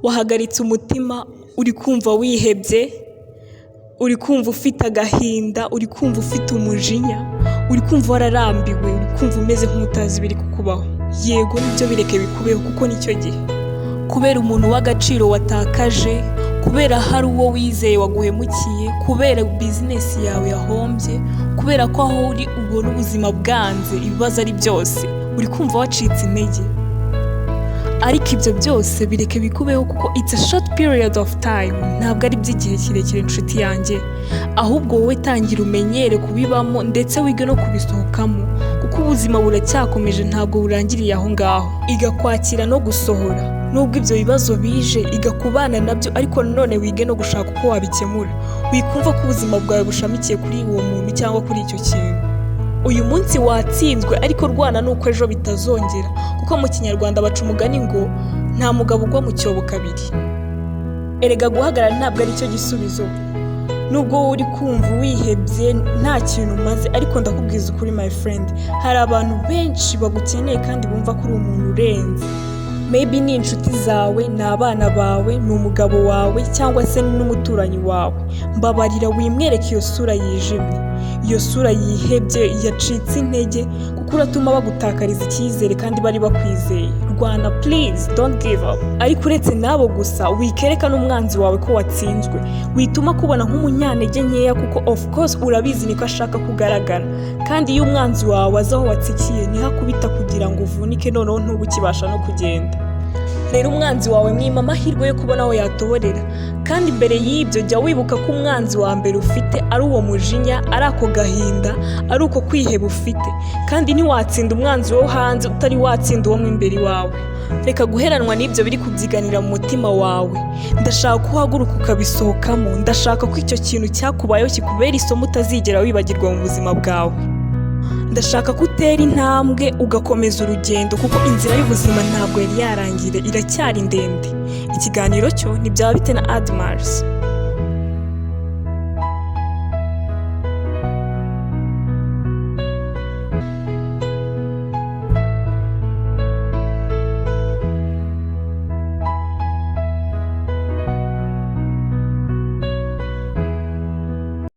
wahagaritse umutima, uri kumva wihebye, uri kumva ufite agahinda, uri kumva ufite umujinya, uri kumva wararambiwe, uri kumva umeze nk'utazi ibiri kukubaho. Yego nibyo bireke bikubeho kuko nicyo gihe. Kubera umuntu w'agaciro watakaje, kubera hari uwo wizeye waguhemukiye, kubera bizinesi yawe yahombye, kubera ko aho uri ubona ubuzima bwanze, ibibazo ari byose, uri kumva wacitse intege. Ariko ibyo byose bireke bikubeho kuko it's a short period of time, ntabwo ari by'igihe kirekire inshuti yanjye. Ahubwo wowe tangira umenyere kubibamo ndetse wige no kubisohokamo, kuko ubuzima buracyakomeje, ntabwo burangiriye aho ngaho. Iga kwakira no gusohora nubwo ibyo bibazo bije, iga kubana nabyo, ariko nanone wige no gushaka uko wabikemura. Wikumva ko ubuzima bwawe bushamikiye kuri uwo muntu cyangwa kuri icyo kintu. Uyu munsi watsinzwe, ariko rwana nuko ejo bitazongera, kuko mu Kinyarwanda baca umugani ngo nta mugabo ugwa mu cyobo kabiri. Erega guhagarara ntabwo ari cyo gisubizo. Nubwo wowe uri kumva wihebye nta kintu umaze, ariko ndakubwiza ukuri my friend, hari abantu benshi bagukeneye kandi bumva ko uri umuntu urenze. Maybe ni inshuti zawe, ni abana bawe, ni umugabo wawe, cyangwa se n'umuturanyi wawe. Mbabarira wimwereke iyo sura yijimye, iyo sura yihebye, yacitse intege, kuko uratuma bagutakariza icyizere kandi bari bakwizeye. Rwana please, don't give up. Ariko uretse nabo gusa, wikereka n'umwanzi wawe ko watsinzwe. Wituma kubona nk'umunyantege nkeya, kuko of course urabizi niko ashaka kugaragara. Kandi iyo umwanzi wawe azi aho watsikiye, niho akubita kugira ngo uvunike, noneho ntubukibasha no kugenda. Rero umwanzi wawe mwima amahirwe yo kubona aho yatoborera. Kandi mbere y'ibyo jya wibuka ko umwanzi wa mbere ufite ari uwo mujinya, ari ako gahinda, ari uko kwiheba ufite. Kandi ntiwatsinda umwanzi wo hanze utari watsinda uwo mu imbere wawe. Reka guheranwa n'ibyo biri kubyiganira mu mutima wawe. Ndashaka ko uhaguruka ukabisohokamo. Ndashaka ko icyo kintu cyakubayeho kikubera isomo utazigera wibagirwa mu buzima bwawe. Ndashaka ko utera intambwe ugakomeza urugendo, kuko inzira y'ubuzima ntabwo yari yarangira, iracyari ndende. Ikiganiro cyo ni byaba bite na Admars.